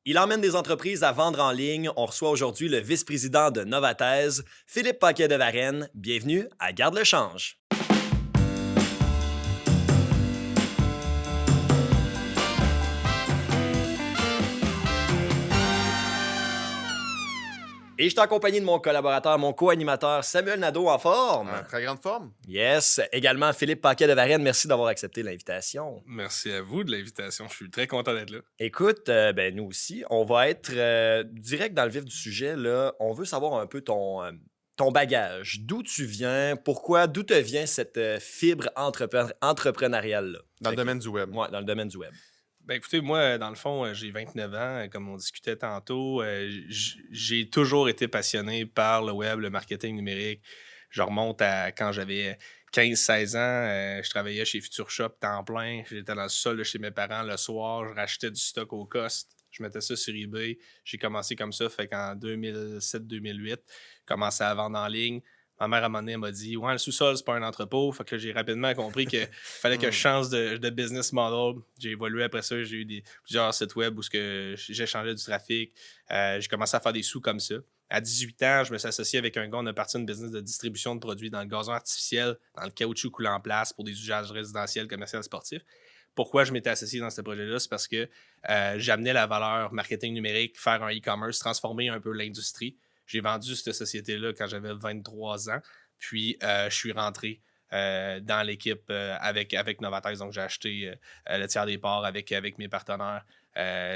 Il emmène des entreprises à vendre en ligne. On reçoit aujourd'hui le vice-président de Novathèse, Philippe Paquet de Varenne. Bienvenue à Garde le change. Et je suis en compagnie de mon collaborateur, mon co-animateur Samuel Nadeau en forme. En très grande forme. Yes. Également Philippe Paquet de Varenne. Merci d'avoir accepté l'invitation. Merci à vous de l'invitation. Je suis très content d'être là. Écoute, nous aussi, on va être direct dans le vif du sujet. Là. On veut savoir un peu ton bagage. D'où tu viens? Pourquoi? D'où te vient cette fibre entrepreneuriale-là? Dans le domaine du web. Ouais, dans le domaine du web. Ben écoutez, moi, dans le fond, j'ai 29 ans. Comme on discutait tantôt, j'ai toujours été passionné par le web, le marketing numérique. Je remonte à quand j'avais 15-16 ans. Je travaillais chez Future Shop temps plein. J'étais dans le sol de chez mes parents le soir. Je rachetais du stock au cost. Je mettais ça sur eBay. J'ai commencé comme ça. Fait qu'en 2007-2008, j'ai commencé à vendre en ligne. Ma mère, à un moment donné, elle m'a dit « Ouais, le sous-sol, c'est pas un entrepôt. » Fait que j'ai rapidement compris qu'il fallait que je change de business model. J'ai évolué après ça. J'ai eu plusieurs sites web où j'échangeais du trafic. J'ai commencé à faire des sous comme ça. À 18 ans, je me suis associé avec un gars. On a parti une business de distribution de produits dans le gazon artificiel, dans le caoutchouc coulant en place pour des usages résidentiels, commerciaux, sportifs. Pourquoi je m'étais associé dans ce projet-là? C'est parce que j'amenais la valeur marketing numérique, faire un e-commerce, transformer un peu l'industrie. J'ai vendu cette société-là quand j'avais 23 ans. Puis, je suis rentré dans l'équipe avec Novathèse. Donc, j'ai acheté le tiers des parts avec mes partenaires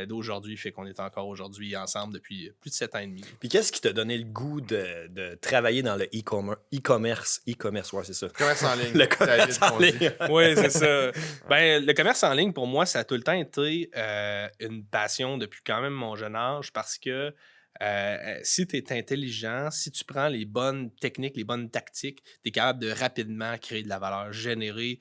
d'aujourd'hui. Fait qu'on est encore aujourd'hui ensemble depuis plus de 7 ans et demi. Puis qu'est-ce qui t'a donné le goût de travailler dans le e-commerce? E-commerce, ouais, c'est ça. Commerce en ligne. Le commerce en ligne. Oui, c'est ça. Ben, le commerce en ligne, pour moi, ça a tout le temps été une passion depuis quand même mon jeune âge parce que si tu es intelligent, si tu prends les bonnes techniques, les bonnes tactiques, tu es capable de rapidement créer de la valeur, générer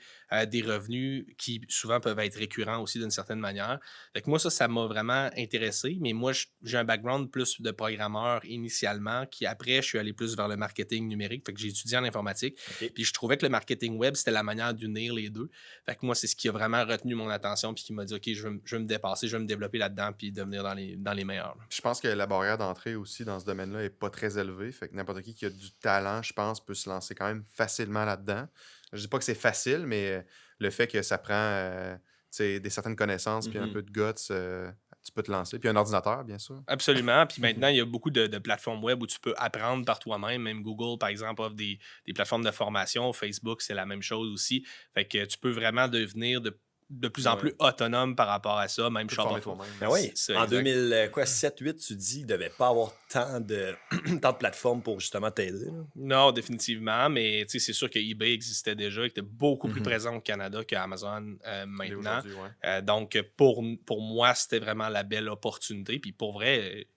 des revenus qui souvent peuvent être récurrents aussi d'une certaine manière. Fait que moi, ça m'a vraiment intéressé, mais moi, j'ai un background plus de programmeur initialement, qui après, je suis allé plus vers le marketing numérique, fait que j'ai étudié en informatique, Okay. puis je trouvais que le marketing web, c'était la manière d'unir les deux. Fait que moi, c'est ce qui a vraiment retenu mon attention, puis qui m'a dit, OK, je veux me dépasser, je veux me développer là-dedans, puis devenir dans les meilleurs. Là. Je pense que la barrière d'entrée aussi dans ce domaine-là est pas très élevée. Fait que n'importe qui a du talent, je pense, peut se lancer quand même facilement là-dedans. Je dis pas que c'est facile, mais le fait que ça prend certaines connaissances puis un peu de guts, tu peux te lancer. Puis un ordinateur, bien sûr. Absolument. Puis maintenant, il y a beaucoup de plateformes web où tu peux apprendre par toi-même. Même Google, par exemple, offre des plateformes de formation. Facebook, c'est la même chose aussi. Fait que tu peux vraiment devenir de plus en plus autonome par rapport à ça, même Tu peux te former Shopify. toi-même. Ben oui, C'est en exact. 2007-2008, tu dis qu'il ne devait pas avoir tant de plateformes pour justement t'aider. Là. Non, définitivement, mais c'est sûr que eBay existait déjà, était beaucoup plus présent au Canada qu'Amazon Et maintenant. aujourd'hui, ouais. Donc, pour moi, c'était vraiment la belle opportunité. Puis pour vrai,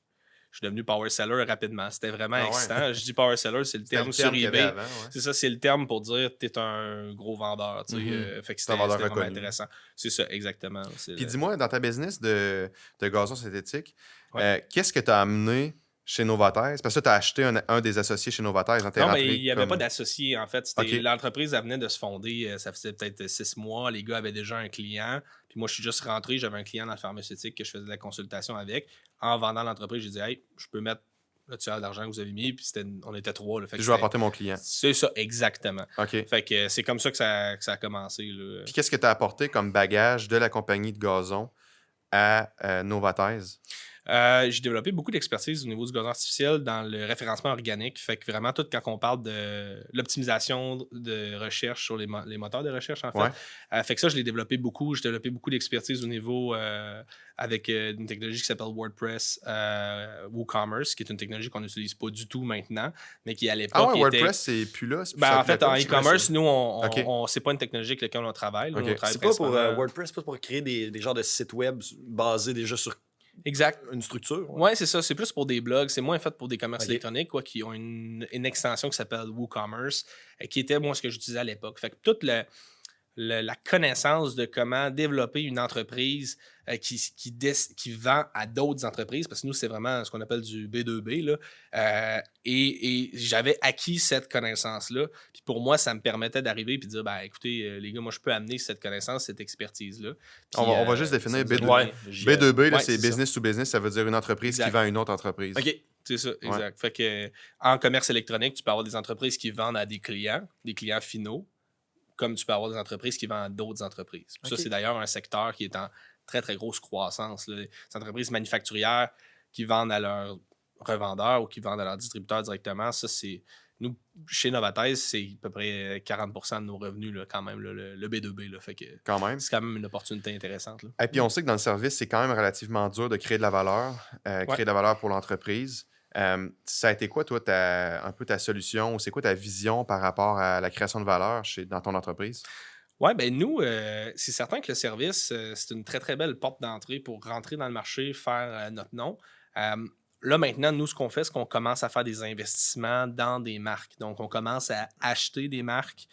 je suis devenu power seller rapidement. C'était vraiment Ah ouais. excitant. Je dis power seller, c'est le C'était terme le sur terme qu'il y avait eBay. avant, ouais. C'est ça, c'est le terme pour dire que tu es un gros vendeur. Tu sais. Fait que C'est un vendeur c'était vraiment reconnu. intéressant. C'est ça, exactement. Puis dis-moi, dans ta business de gazon synthétique, Ouais. qu'est-ce que tu as amené chez Novathèse? Parce que tu as acheté un des associés chez Novathèse. Non, mais il n'y avait pas d'associé, en fait. OK. L'entreprise, elle venait de se fonder, ça faisait peut-être 6 mois. Les gars avaient déjà un client. Puis moi, je suis juste rentré, j'avais un client dans le pharmaceutique que je faisais de la consultation avec. En vendant l'entreprise, j'ai dit « Hey, je peux mettre le tiers d'argent que vous avez mis. » Puis on était 3. Là, fait que Je vais apporter mon client. c'est ça, exactement. OK. Fait que c'est comme ça que ça a commencé. Là. Puis qu'est-ce que tu as apporté comme bagage de la compagnie de gazon à Novathèse? J'ai développé beaucoup d'expertise au niveau du gazon artificiel dans le référencement organique. Fait que vraiment, tout quand on parle de l'optimisation de recherche sur les moteurs de recherche, en fait. Ouais. Fait que ça, je l'ai développé beaucoup. J'ai développé beaucoup d'expertise au niveau avec une technologie qui s'appelle WordPress WooCommerce, qui est une technologie qu'on n'utilise pas du tout maintenant, mais qui à l'époque Ah ouais, était... WordPress, c'est plus là. c'est plus Ben, ça en te fait, plaît en pas? e-commerce, nous, OK. c'est pas une technologie avec laquelle on travaille. Là. OK. Nous, on travaille C'est pas pour principalement- WordPress, c'est pas pour créer des genres de sites web basés déjà sur Exact. une structure. Ouais. Ouais, c'est ça. C'est plus pour des blogs. C'est moins fait pour des commerces Ok. électroniques quoi, qui ont une extension qui s'appelle WooCommerce, qui était moi ce que j'utilisais à l'époque. Fait que tout la connaissance de comment développer une entreprise qui vend à d'autres entreprises, parce que nous, c'est vraiment ce qu'on appelle du B2B, là. Et j'avais acquis cette connaissance-là. Puis pour moi, ça me permettait d'arriver et de dire, écoutez, les gars, moi, je peux amener cette connaissance, cette expertise-là. Puis, On va juste définir B2B. Ouais. B2B, là, Ouais, c'est c'est business to business, ça veut dire une entreprise Exact. qui vend à une autre entreprise. OK. C'est ça, exact. Fait que en commerce électronique, tu peux avoir des entreprises qui vendent à des clients finaux, comme tu peux avoir des entreprises qui vendent à d'autres entreprises. Puis OK. ça, c'est d'ailleurs un secteur qui est en très, très grosse croissance, là. Les entreprises manufacturières qui vendent à leurs revendeurs ou qui vendent à leurs distributeurs directement, ça, c'est... Nous, chez Novathèse, c'est à peu près 40% de nos revenus, là, quand même, là, le B2B. Là, fait que Quand même. c'est quand même une opportunité intéressante. Là. Et puis on sait que dans le service, c'est quand même relativement dur de créer de la valeur, créer de la valeur pour l'entreprise. Ça a été quoi, toi, un peu ta solution ou c'est quoi ta vision par rapport à la création de valeur dans ton entreprise? Oui, ben nous, c'est certain que le service, c'est une très, très belle porte d'entrée pour rentrer dans le marché, faire notre nom. Là, maintenant, nous, ce qu'on fait, c'est qu'on commence à faire des investissements dans des marques. Donc, on commence à acheter des marques,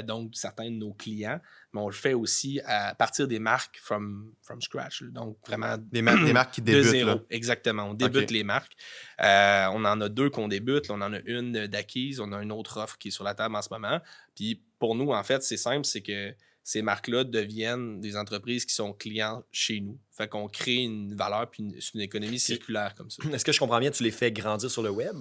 donc certains de nos clients, mais on le fait aussi à partir des marques from scratch. Là. Donc, vraiment... Des marques qui débutent. De zéro, là. exactement. On débute les marques. On en a 2 qu'on débute. Là, on en a une d'acquise. On a une autre offre qui est sur la table en ce moment. Puis, pour nous, en fait, c'est simple, c'est que ces marques-là deviennent des entreprises qui sont clients chez nous. Fait qu'on crée une valeur puis c'est une économie circulaire comme ça. Est-ce que je comprends bien, tu les fais grandir sur le web?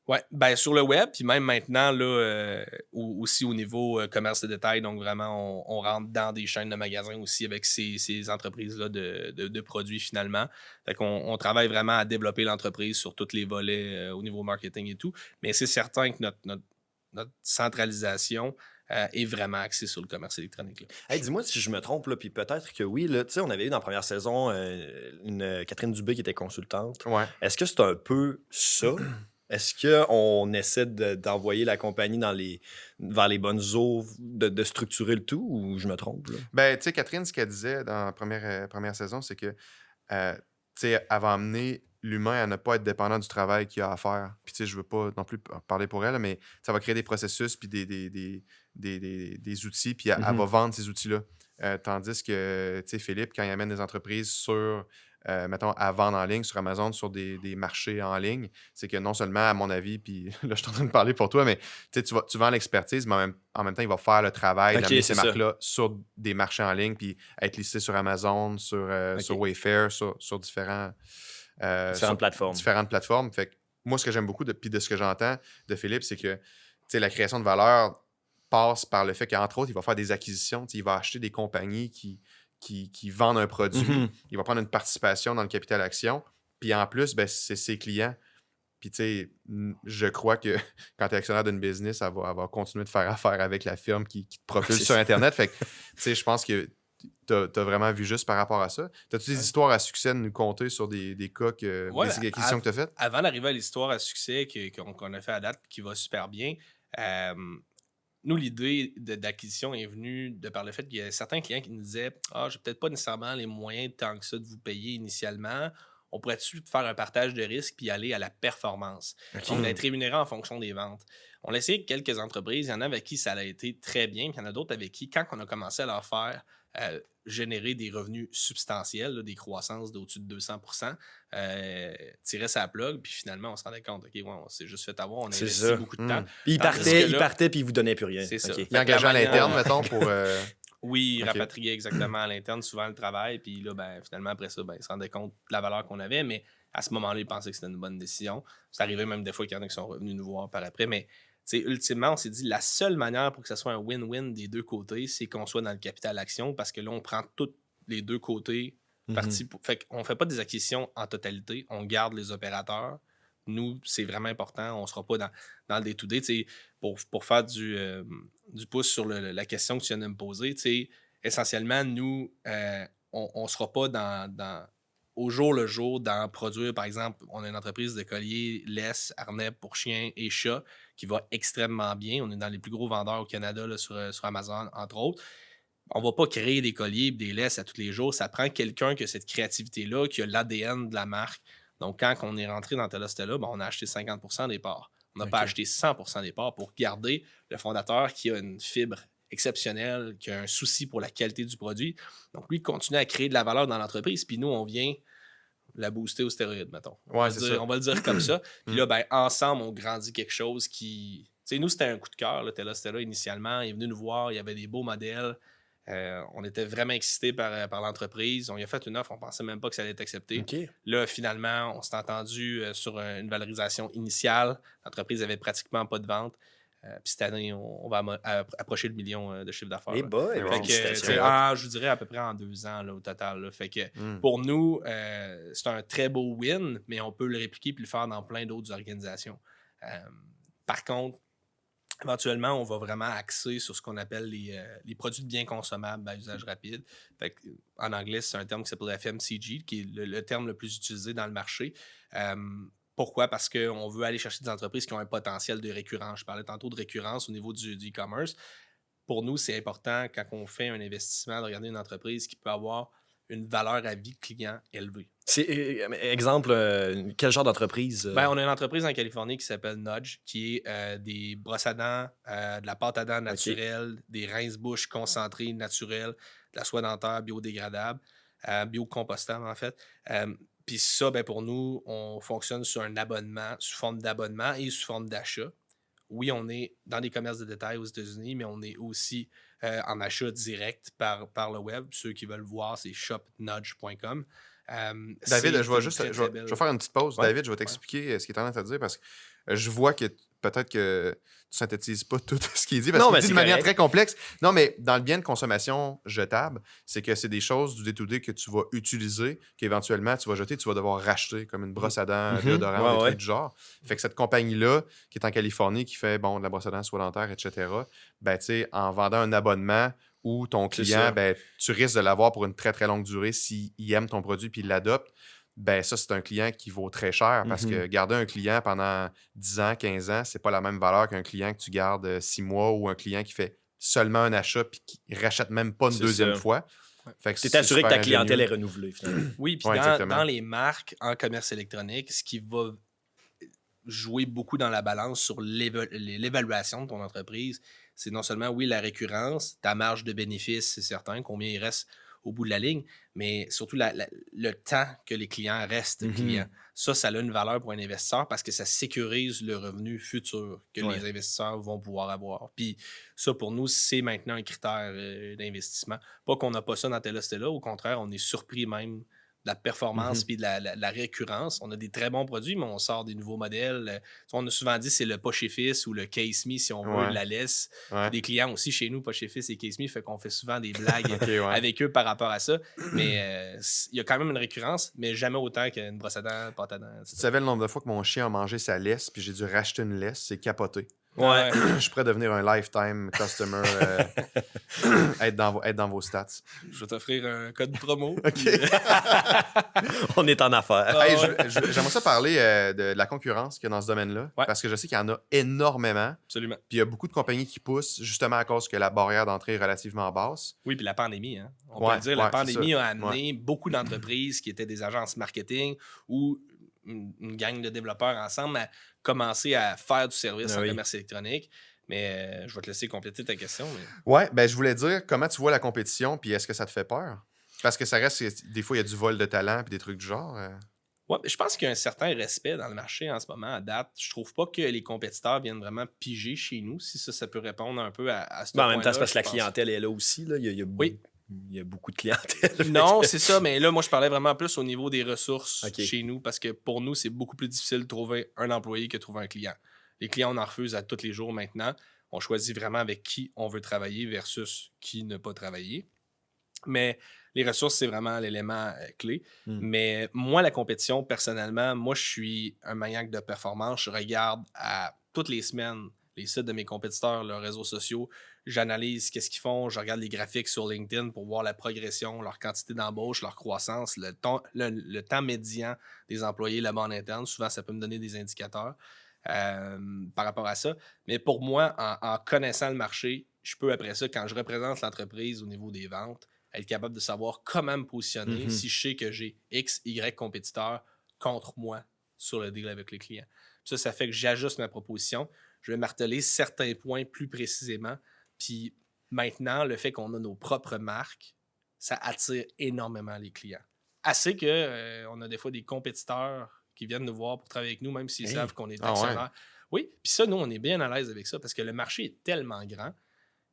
Oui, ben sur le web, puis même maintenant, là, aussi au niveau commerce de détail, donc vraiment, on rentre dans des chaînes de magasins aussi avec ces entreprises-là de produits finalement. Fait qu'on travaille vraiment à développer l'entreprise sur tous les volets au niveau marketing et tout. Mais c'est certain que notre centralisation est vraiment axée sur le commerce électronique. Là. Hey, dis-moi si je me trompe, là, puis peut-être que oui. Là, on avait eu dans la première saison une Catherine Dubé qui était consultante. Ouais. Est-ce que c'est un peu ça? Est-ce qu'on essaie d'envoyer la compagnie vers les bonnes eaux, de structurer le tout, ou je me trompe? Là? Ben, tu sais, Catherine, ce qu'elle disait dans la première saison, c'est que, tu sais, elle va amener l'humain à ne pas être dépendant du travail qu'il a à faire. Puis, tu sais, je veux pas non plus parler pour elle, mais ça va créer des processus puis des outils, puis elle va vendre ces outils-là. Tandis que, tu sais, Philippe, quand il amène des entreprises sur... mettons, à vendre en ligne sur Amazon, sur des marchés en ligne, c'est que non seulement, à mon avis, puis là, je suis en train de parler pour toi, mais tu vends l'expertise, mais en même temps, il va faire le travail d'amener ces marques-là sur des marchés en ligne, puis être listé sur Amazon, sur Wayfair, sur différentes plateformes. Différentes plateformes. Fait que moi, ce que j'aime beaucoup, puis de ce que j'entends de Philippe, c'est que la création de valeur passe par le fait qu'entre autres, il va faire des acquisitions, il va acheter des compagnies qui vendent un produit, il va prendre une participation dans le capital action, puis en plus, ben, c'est ses clients. Puis tu sais, je crois que quand tu es actionnaire d'une business, elle va continuer de faire affaire avec la firme qui te propulse sur Internet. Fait que, tu sais, je pense que tu as vraiment vu juste par rapport à ça. As-tu des histoires à succès de nous conter sur des cas, des acquisitions que tu as faites? Avant d'arriver à l'histoire à succès qu'on a fait à date qui va super bien, nous, l'idée d'acquisition est venue de par le fait qu'il y a certains clients qui nous disaient « Ah, j'ai peut-être pas nécessairement les moyens tant que ça de vous payer initialement. On pourrait-tu faire un partage de risque puis aller à la performance? Okay. Donc, d'être rémunéré en fonction des ventes. » On l'a essayé avec quelques entreprises. Il y en a avec qui ça a été très bien, puis il y en a d'autres avec qui, quand on a commencé à leur faire générer des revenus substantiels, là, des croissances d'au-dessus de 200%, tirait sa plug, puis finalement, on se rendait compte, OK, ouais, on s'est juste fait avoir, on a investi beaucoup de temps. Puis il partait, puis il vous donnait plus rien. C'est ça. Il engageait à l'interne, mettons, pour... Oui, rapatrier exactement à l'interne souvent le travail, puis là, ben, finalement, après ça, ben, il se rendait compte de la valeur qu'on avait, mais à ce moment-là, il pensait que c'était une bonne décision. C'est arrivé même des fois qu'il y en a qui sont revenus nous voir par après, mais ultimement, on s'est dit la seule manière pour que ça soit un win-win des deux côtés, c'est qu'on soit dans le capital action parce que là, on prend tous les deux côtés partis. Fait qu'on ne fait pas des acquisitions en totalité, on garde les opérateurs. Nous, c'est vraiment important, on ne sera pas dans le day-to-day. Pour faire du pouce sur la question que tu viens de me poser, essentiellement, nous, on ne sera pas au jour le jour dans produire, par exemple, on a une entreprise de colliers, laisse, harnais pour chiens et chats qui va extrêmement bien. On est dans les plus gros vendeurs au Canada là, sur Amazon, entre autres. On ne va pas créer des colliers et des laisses à tous les jours. Ça prend quelqu'un qui a cette créativité-là, qui a l'ADN de la marque. Donc, quand on est rentré dans Telostella, on a acheté 50% des parts. On n'a pas acheté 100% des parts pour garder le fondateur qui a une fibre exceptionnel, qui a un souci pour la qualité du produit. Donc, lui, il continue à créer de la valeur dans l'entreprise. Puis nous, on vient la booster aux stéroïdes, mettons. Ouais, c'est ça. On va le dire comme ça. Puis là, ben, ensemble, on grandit quelque chose qui... Tu sais, nous, c'était un coup de cœur, là, Tella initialement. Il est venu nous voir, il y avait des beaux modèles. On était vraiment excités par l'entreprise. On lui a fait une offre, on pensait même pas que ça allait être accepté. OK. Là, finalement, on s'est entendu sur une valorisation initiale. L'entreprise avait pratiquement pas de vente. Puis cette année, on va approcher le million de chiffre d'affaires. Eh boy, Fait que, félicitations. je vous dirais à peu près en 2 ans là, au total. Là. Fait que Mm. pour nous, c'est un très beau win, mais on peut le répliquer et le faire dans plein d'autres organisations. Par contre, éventuellement, on va vraiment axer sur ce qu'on appelle les produits de biens consommables à usage rapide. Fait que, en anglais, c'est un terme qui s'appelle FMCG, qui est le terme le plus utilisé dans le marché. Pourquoi? Parce qu'on veut aller chercher des entreprises qui ont un potentiel de récurrence. Je parlais tantôt de récurrence au niveau du e-commerce. Pour nous, c'est important, quand on fait un investissement, de regarder une entreprise qui peut avoir une valeur à vie client élevée. C'est, exemple, quel genre d'entreprise? Ben, on a une entreprise en Californie qui s'appelle Nudge, qui est des brosses à dents, de la pâte à dents naturelle, des rince-bouches concentrées naturelles, de la soie dentaire biodégradable, biocompostable en fait. Puis ça, ben, pour nous, on fonctionne sur un abonnement, sous forme d'abonnement et sous forme d'achat. Oui, on est dans des commerces de détail aux États-Unis, mais on est aussi en achat direct par le web. Ceux qui veulent voir, c'est shopnudge.com. David, je vais faire une petite pause. Ouais. David, je vais t'expliquer ce qu'il est en train de te dire parce que je vois que peut-être que tu synthétises pas tout ce qu'il dit parce Non, qu'il mais dit c'est de manière correct. très complexe. Non, mais dans le bien de consommation jetable, c'est que c'est des choses du day-to-day que tu vas utiliser, qu'éventuellement tu vas jeter, tu vas devoir racheter, comme une brosse à dents, Mhm. déodorant, des Ouais. trucs du genre. Fait que cette compagnie-là, qui est en Californie, qui fait de la brosse à dents, soie dentaire, etc., ben, tu sais, en vendant un abonnement où ton C'est client, ça. ben, tu risques de l'avoir pour une très, très longue durée s'il aime ton produit puis il l'adopte. Ben ça, c'est un client qui vaut très cher parce que garder un client pendant 10 ans, 15 ans, c'est pas la même valeur qu'un client que tu gardes 6 mois ou un client qui fait seulement un achat puis qui rachète même pas une C'est deuxième ça. fois. Ouais. Fait que Tu es c'est assuré que super ta clientèle est ingénieux. renouvelée, finalement. Oui, puis Ouais, exactement. dans les marques en commerce électronique, ce qui va jouer beaucoup dans la balance sur l'évaluation de ton entreprise, c'est non seulement, oui, la récurrence, ta marge de bénéfice, c'est certain, combien il reste au bout de la ligne, mais surtout le temps que les clients restent clients. Ça a une valeur pour un investisseur parce que ça sécurise le revenu futur que les investisseurs vont pouvoir avoir. Puis ça, pour nous, c'est maintenant un critère d'investissement. Pas qu'on n'a pas ça dans Tella, au contraire, on est surpris même de la performance puis de la récurrence. On a des très bons produits, mais on sort des nouveaux modèles. On a souvent dit c'est le Pas chez Fils ou le Case Me, si on veut, de la laisse. Ouais. Des clients aussi chez nous, Pas chez Fils et Case Me, fait qu'on fait souvent des blagues Ok, ouais. avec eux par rapport à ça. Mais il y a quand même une récurrence, mais jamais autant qu'une brosse à dents, pâte à dents. Si tu savais le nombre de fois que mon chien a mangé sa laisse puis j'ai dû racheter une laisse, c'est capoté. Ouais. Je suis prêt à devenir un lifetime customer, être dans vos stats. Je vais t'offrir un code promo. OK. puis, On est en affaires. Ah, Hey, ouais. j'aimerais ça parler de la concurrence qu'il y a dans ce domaine-là, Ouais. parce que je sais qu'il y en a énormément. Absolument. Puis il y a beaucoup de compagnies qui poussent justement à cause que la barrière d'entrée est relativement basse. Oui, puis la pandémie, hein. On Ouais, peut le dire, la ouais, c'est pandémie ça. a amené beaucoup d'entreprises qui étaient des agences marketing ou une gang de développeurs ensemble à commencer à faire du service Ah en oui. commerce électronique. Mais je vais te laisser compléter ta question. Mais... Ouais, ben je voulais dire comment tu vois la compétition, puis est-ce que ça te fait peur? Parce que ça reste, des fois, il y a du vol de talent, puis des trucs du genre. Ouais, je pense qu'il y a un certain respect dans le marché en ce moment à date. Je trouve pas que les compétiteurs viennent vraiment piger chez nous, si ça peut répondre un peu à ce Ben, en point-là. même temps, c'est parce que la je pense. clientèle est là aussi. Là. Oui. Il y a beaucoup de clientèle. Non, c'est ça, mais là, moi, je parlais vraiment plus au niveau des ressources Ok. chez nous, parce que pour nous, c'est beaucoup plus difficile de trouver un employé que de trouver un client. Les clients, on en refuse à tous les jours maintenant. On choisit vraiment avec qui on veut travailler versus qui ne pas travailler. Mais les ressources, c'est vraiment l'élément clé. Mais moi, la compétition, personnellement, moi, je suis un maniaque de performance. Je regarde toutes les semaines les sites de mes compétiteurs, leurs réseaux sociaux. J'analyse qu'est-ce qu'ils font. Je regarde les graphiques sur LinkedIn pour voir la progression, leur quantité d'embauche, leur croissance, le temps médian des employés là-bas en interne. Souvent, ça peut me donner des indicateurs par rapport à ça. Mais pour moi, en connaissant le marché, je peux après ça, quand je représente l'entreprise au niveau des ventes, être capable de savoir comment me positionner si je sais que j'ai X, Y compétiteurs contre moi sur le deal avec les clients. Puis ça fait que j'ajuste ma proposition. Je vais marteler certains points plus précisément. Puis Maintenant, le fait qu'on a nos propres marques, ça attire énormément les clients. Assez que on a des fois des compétiteurs qui viennent nous voir pour travailler avec nous, même s'ils savent qu'on est actionnaire. Oui, puis ça, nous, on est bien à l'aise avec ça parce que le marché est tellement grand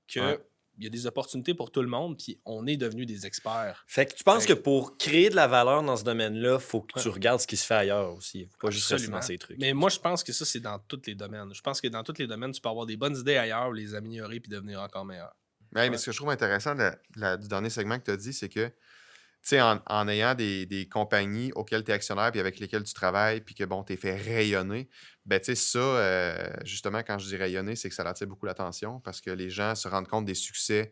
que il y a des opportunités pour tout le monde, puis on est devenus des experts. Fait que tu penses que pour créer de la valeur dans ce domaine-là, il faut que tu regardes ce qui se fait ailleurs aussi. Faut pas juste rester dans ces trucs. Mais moi, je pense que ça, c'est dans tous les domaines. Je pense que dans tous les domaines, tu peux avoir des bonnes idées ailleurs, les améliorer puis devenir encore meilleur. Mais ce que je trouve intéressant du dernier segment que tu as dit, c'est que en ayant des compagnies auxquelles tu es actionnaire puis avec lesquelles tu travailles puis que bon, tu es fait rayonner, ben tu sais, ça, justement, quand je dis rayonner, c'est que ça attire beaucoup l'attention parce que les gens se rendent compte des succès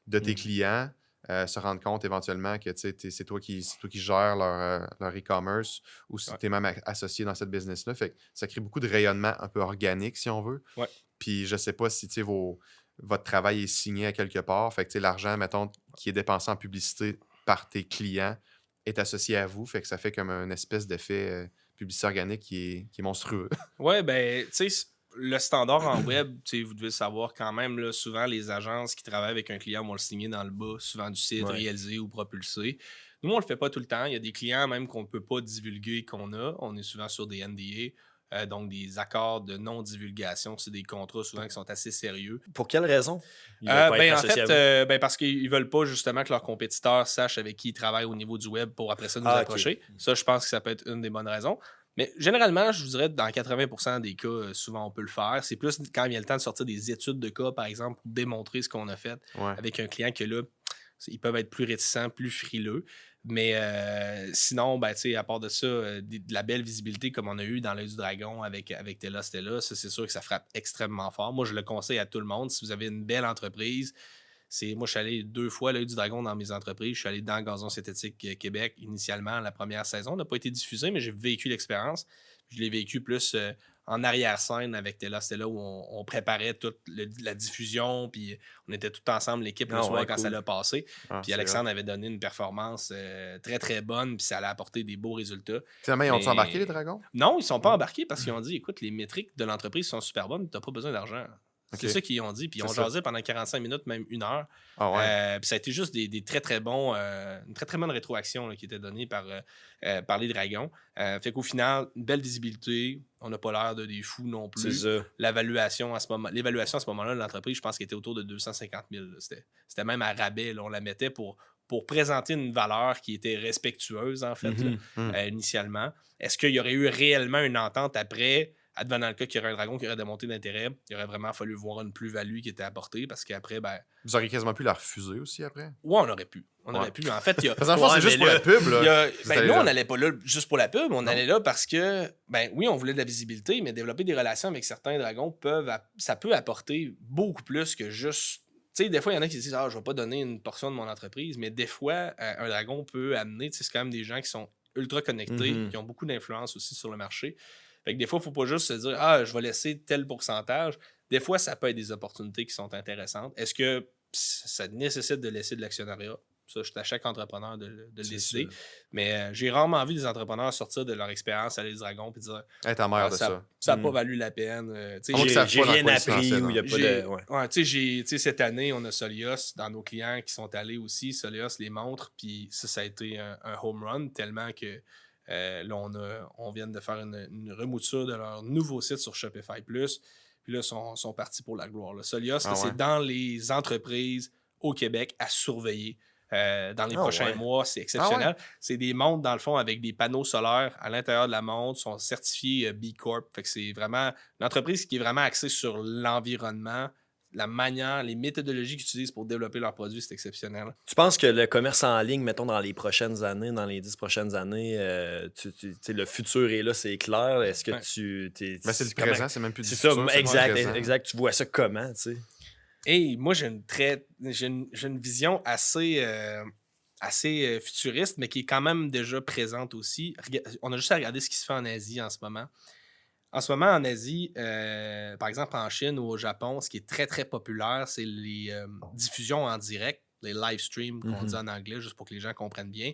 de tes clients, se rendent compte éventuellement que c'est toi qui gères leur e-commerce ou si tu es même associé dans cette business-là. Fait que ça crée beaucoup de rayonnement un peu organique, si on veut. Ouais. Puis je sais pas si votre travail est signé à quelque part. Fait que l'argent, mettons, qui est dépensé en publicité par tes clients est associé à vous. Fait que ça fait comme un espèce d'effet publicité organique qui est monstrueux. Ouais, ben, tu sais, le standard en web, vous devez le savoir quand même, là, souvent les agences qui travaillent avec un client vont le signer dans le bas, souvent du site, réalisé ou propulsé. Nous, on le fait pas tout le temps. Il y a des clients même qu'on ne peut pas divulguer qu'on a. On est souvent sur des NDA. Donc, des accords de non-divulgation. C'est des contrats souvent qui sont assez sérieux. Pour quelle raison? En fait, parce qu'ils veulent pas justement que leurs compétiteurs sachent avec qui ils travaillent au niveau du web pour après ça nous approcher. Okay. Ça, je pense que ça peut être une des bonnes raisons. Mais généralement, je vous dirais dans 80% des cas, souvent on peut le faire. C'est plus quand il y a le temps de sortir des études de cas, par exemple, pour démontrer ce qu'on a fait avec un client que là, ils peuvent être plus réticents, plus frileux. Mais sinon, ben, à part de ça, de la belle visibilité comme on a eu dans l'œil du dragon avec Tela Stella, ça, c'est sûr que ça frappe extrêmement fort. Moi, je le conseille à tout le monde. Si vous avez une belle entreprise, moi, je suis allé 2 fois à l'œil du dragon dans mes entreprises. Je suis allé dans Gazon Synthétique Québec initialement, la première saison. On n'a pas été diffusé, mais j'ai vécu l'expérience. Je l'ai vécu plus en arrière-scène avec Tela Stella où on préparait toute la diffusion, puis on était tout ensemble, l'équipe, le soir quand ça l'a passé. Puis Alexandre avait donné une performance très, très bonne, puis ça allait apporter des beaux résultats. Finalement, ils ont embarqué, les dragons? Non, ils ne sont pas embarqués parce qu'ils ont dit, écoute, les métriques de l'entreprise sont super bonnes, tu n'as pas besoin d'argent. C'est ça qu'ils ont dit. Puis ils ont jasé pendant 45 minutes, même 1 heure. Puis ça a été juste des très, très bons... une très, très bonne rétroaction là, qui était donnée par les dragons. Fait qu'au final, une belle visibilité. On n'a pas l'air de des fous non plus. C'est ça. L'évaluation à ce moment-là de l'entreprise, je pense qu'elle était autour de 250 000. C'était même à rabais. Là. On la mettait pour présenter une valeur qui était respectueuse, en fait, initialement. Est-ce qu'il y aurait eu réellement une entente après... Advenant le cas qu'il y aurait un dragon qui aurait démonté d'intérêt, il aurait vraiment fallu voir une plus-value qui était apportée parce qu'après, ben. Vous auriez quasiment pu la refuser aussi après? Ouais, on aurait pu. On aurait pu. En fait, il y a. Parce qu'en c'est juste pour la pub, là. Nous, on n'allait pas là juste pour la pub. On allait là parce que, ben oui, on voulait de la visibilité, mais développer des relations avec certains dragons ça peut apporter beaucoup plus que juste. Tu sais, des fois, il y en a qui disent je vais pas donner une portion de mon entreprise, mais des fois, un dragon peut amener, c'est quand même des gens qui sont ultra connectés, qui ont beaucoup d'influence aussi sur le marché. Fait que des fois, il ne faut pas juste se dire je vais laisser tel pourcentage. Des fois, ça peut être des opportunités qui sont intéressantes. Est-ce que ça nécessite de laisser de l'actionnariat? Ça, c'est à chaque entrepreneur de le décider. Mais j'ai rarement vu des entrepreneurs sortir de leur expérience à les dragons et dire ta mère de ça. Ça n'a pas valu la peine. J'ai rien appris ou il n'y a pas de. Cette année, on a Solios dans nos clients qui sont allés aussi. Solios les montre. Puis ça a été un home run tellement que. Là, on vient de faire une remouture de leur nouveau site sur Shopify Plus. Puis là, ils sont partis pour la gloire. Là. Solios, c'est dans les entreprises au Québec à surveiller. Dans les prochains mois, c'est exceptionnel. C'est des montres, dans le fond, avec des panneaux solaires à l'intérieur de la montre, sont certifiés B Corp. Fait que c'est vraiment une entreprise qui est vraiment axée sur l'environnement. La manière, les méthodologies qu'ils utilisent pour développer leurs produits, c'est exceptionnel. Tu penses que le commerce en ligne, mettons, dans les prochaines années, dans les 10 prochaines années, le futur est là, c'est clair. Est-ce que Mais c'est le présent, c'est même plus du futur. C'est ça, exact. Tu vois ça comment, tu sais? Et moi, j'ai une vision assez futuriste, mais qui est quand même déjà présente aussi. On a juste à regarder ce qui se fait en Asie en ce moment. En ce moment, en Asie, par exemple en Chine ou au Japon, ce qui est très, très populaire, c'est les diffusions en direct, les live streams qu'on dit en anglais, juste pour que les gens comprennent bien.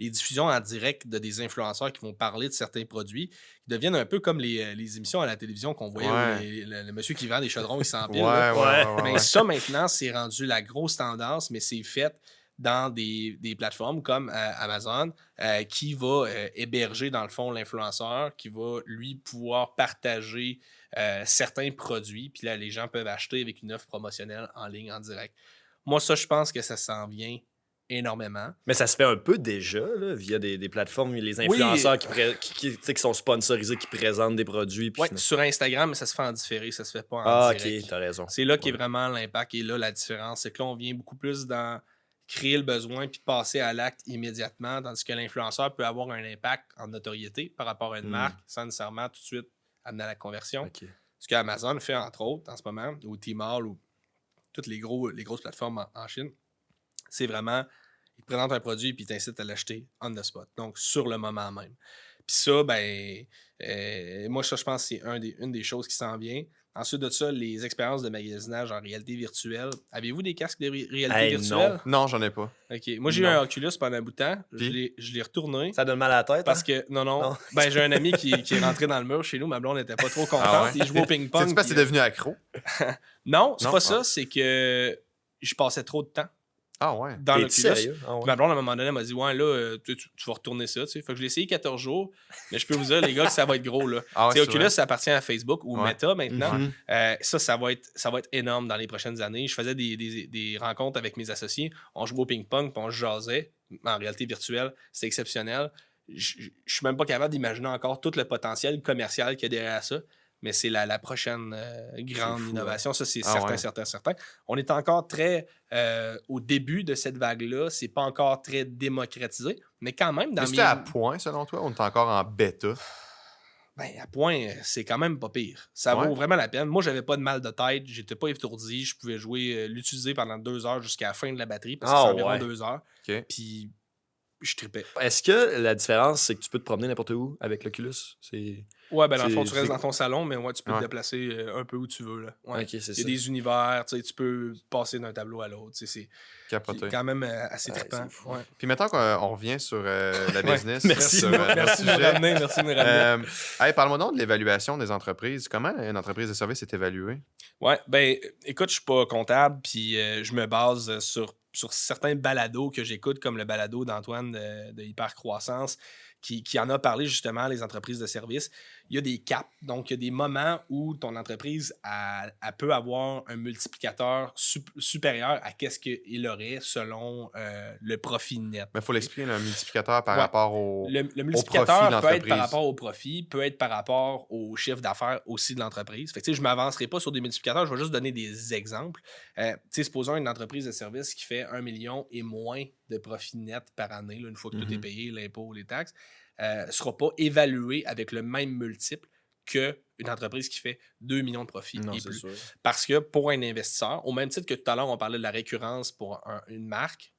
les diffusions en direct de des influenceurs qui vont parler de certains produits, qui deviennent un peu comme les émissions à la télévision qu'on voyait Ouais. où le monsieur qui vend des chaudrons, il s'empile. Ouais, là. ouais, ouais, ouais, Mais ouais. ça, maintenant, c'est rendu la grosse tendance, mais c'est fait dans des plateformes comme Amazon qui va héberger, dans le fond, l'influenceur, qui va, lui, pouvoir partager certains produits. Puis là, les gens peuvent acheter avec une offre promotionnelle en ligne, en direct. Moi, ça, je pense que ça s'en vient énormément. Mais ça se fait un peu déjà, là, via des plateformes, les Oui. influenceurs tu sais, qui sont sponsorisés, qui présentent des produits. Puis Ouais, sur Instagram, mais ça se fait en différé, ça se fait pas en Ah, direct. ok, t'as raison. C'est là qu'est Ouais. vraiment l'impact et là la différence. C'est que là, on vient beaucoup plus dans créer le besoin puis passer à l'acte immédiatement, tandis que l'influenceur peut avoir un impact en notoriété par rapport à une marque sans nécessairement tout de suite amener à la conversion. Ok. Ce qu'Amazon fait, entre autres, en ce moment, ou Tmall, ou toutes les grosses plateformes en Chine, c'est vraiment, ils te présentent un produit puis ils t'incitent à l'acheter on the spot, donc sur le moment même. Puis ça, ben, moi, ça, je pense que c'est une des choses qui s'en vient. Ensuite de ça, les expériences de magasinage en réalité virtuelle. Avez-vous des casques de réalité Hey, virtuelle? Non, j'en ai pas. OK. Moi, j'ai eu Non. un Oculus pendant un bout de temps. Puis? Je l'ai retourné. Ça donne mal à la tête. Parce hein? que, non. Non. Ben, j'ai un ami qui est rentré dans le mur chez nous. Ma blonde n'était pas trop contente. Ah ouais? Il jouait au ping-pong. C'est pas si puis, t'es devenu accro? Non, c'est Non? pas ça. Ah. C'est que je passais trop de temps Ah ouais. dans T'es l'Oculus. sérieux? Ah ouais. Ma blonde, à un moment donné, elle m'a dit ouais, là, tu vas retourner ça. Tu sais. Fait que je l'ai essayé 14 jours. Mais je peux vous dire, les gars, que ça va être gros. Là. Ah ouais, Tu sais, c'est Oculus, vrai? ça appartient à Facebook ou Ouais. Meta maintenant. Mhm. Ça va être énorme dans les prochaines années. Je faisais des rencontres avec mes associés. On jouait au ping-pong puis on se jasait en réalité virtuelle. C'est exceptionnel. Je suis même pas capable d'imaginer encore tout le potentiel commercial qu'il y a derrière ça. Mais c'est la prochaine grande fou, innovation. Ça, c'est Ah certain, ouais. certain. On est encore très au début de cette vague-là. C'est pas encore très démocratisé. Mais quand même, dans Mais c'était à point, selon toi? On est encore en bêta? Ben, à point, c'est quand même pas pire. Ça Ouais. vaut vraiment la peine. Moi, j'avais pas de mal de tête. J'étais pas étourdi. Je pouvais jouer, l'utiliser pendant 2 heures jusqu'à la fin de la batterie. Parce que Ah, c'est environ ouais. 2 heures. OK. Puis, je tripais. Est-ce que la différence, c'est que tu peux te promener n'importe où avec l'Oculus? C'est... Ouais, ben dans le fond, tu C'est- restes c'est- dans ton salon, mais ouais, tu peux te Ouais. déplacer un peu où tu veux. Là. Ouais. Ok, c'est Il y a ça. des univers, tu sais, tu peux passer d'un tableau à l'autre. Tu sais, c'est Capoté. quand même assez Ouais, trippant. c'est fou. Ouais. Puis maintenant qu'on revient sur la Ouais. business, Merci. sur Merci de me notre sujet. ramener. Merci de me ramener. Hey, parle-moi donc de l'évaluation des entreprises. Comment une entreprise de service est évaluée? Ouais, ben, écoute, je suis pas comptable, puis je me base sur certains balados que j'écoute, comme le balado d'Antoine de Hypercroissance, qui en a parlé justement, les entreprises de services. Il y a des caps, donc il y a des moments où ton entreprise elle peut avoir un multiplicateur supérieur à qu'est-ce qu'il aurait selon le profit net. Mais il faut l'expliquer, là, un multiplicateur par Ouais. rapport au. Le profit de multiplicateur peut être l'entreprise. par rapport au profit, peut être par rapport au chiffre d'affaires aussi de l'entreprise. Fait que, tu sais, je ne m'avancerai pas sur des multiplicateurs, je vais juste donner des exemples. Tu sais, supposons une entreprise de service qui fait 1 million et moins de profit net par année, là, une fois que tout est payé, l'impôt, les taxes, ne sera pas évaluée avec le même multiple qu'une entreprise qui fait 2 millions de profits Non, et c'est plus. sûr. Parce que pour un investisseur, au même titre que tout à l'heure, on parlait de la récurrence pour une marque,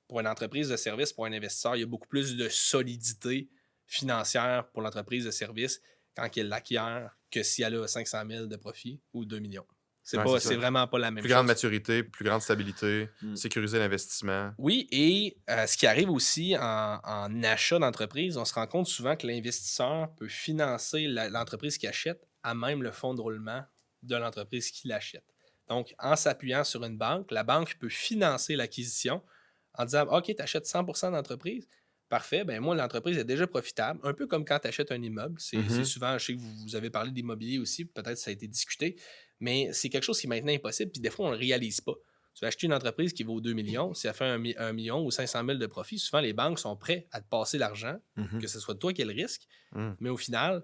pour une entreprise de service, pour un investisseur, il y a beaucoup plus de solidité financière pour l'entreprise de service quand elle l'acquiert que si elle a 500 000 de profit ou 2 millions. Ouais, c'est ça. C'est vraiment pas la même Plus chose. grande maturité, plus grande stabilité, Mm. sécuriser l'investissement. Oui, et ce qui arrive aussi en achat d'entreprise, on se rend compte souvent que l'investisseur peut financer l'entreprise qui achète à même le fonds de roulement de l'entreprise qui l'achète. Donc, en s'appuyant sur une banque, la banque peut financer l'acquisition en disant OK, tu achètes 100% d'entreprise. Parfait, ben moi, l'entreprise est déjà profitable, un peu comme quand tu achètes un immeuble. C'est souvent, je sais que vous avez parlé d'immobilier aussi, peut-être ça a été discuté, mais c'est quelque chose qui est maintenant impossible, puis des fois, on ne le réalise pas. Tu vas acheter une entreprise qui vaut 2 millions, si elle fait 1 million ou 500 000 de profit, souvent les banques sont prêtes à te passer l'argent, que ce soit toi qui aies le risque, mais au final,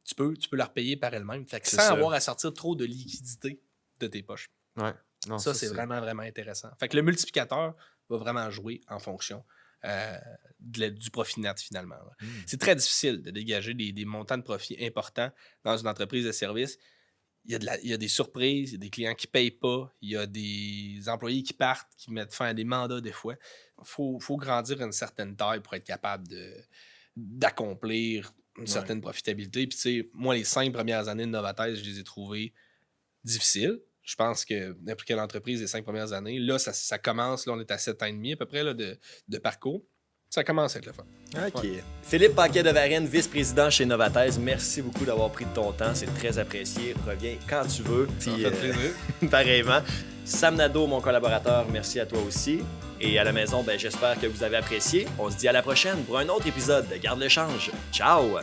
tu peux la repayer par elle-même. Fait que C'est sans ça. avoir à sortir trop de liquidité de tes poches. Ouais. Non, Ça, c'est vraiment, vraiment intéressant. Fait que le multiplicateur va vraiment jouer en fonction du profit net, finalement. Là. C'est très difficile de dégager des montants de profit importants dans une entreprise de service. Il y a des surprises, il y a des clients qui ne payent pas, il y a des employés qui partent, qui mettent fin à des mandats des fois. Il faut grandir à une certaine taille pour être capable d'accomplir une certaine profitabilité. Puis, tu sais, moi, les 5 premières années de Novathèse, je les ai trouvées difficiles. Je pense que n'importe quelle entreprise, les 5 premières années, là, ça commence, là, on est à 7 ans et demi à peu près là, de parcours. Ça commence à être le fun. OK. Ouais. Philippe Paquet de Varenne, vice-président chez Novathèse, merci beaucoup d'avoir pris de ton temps. C'est très apprécié. Reviens quand tu veux. Ça m'a Puis, fait plaisir. pareillement. Sam Nadeau, mon collaborateur, merci à toi aussi. Et à la maison, j'espère que vous avez apprécié. On se dit à la prochaine pour un autre épisode de Garde le change. Ciao!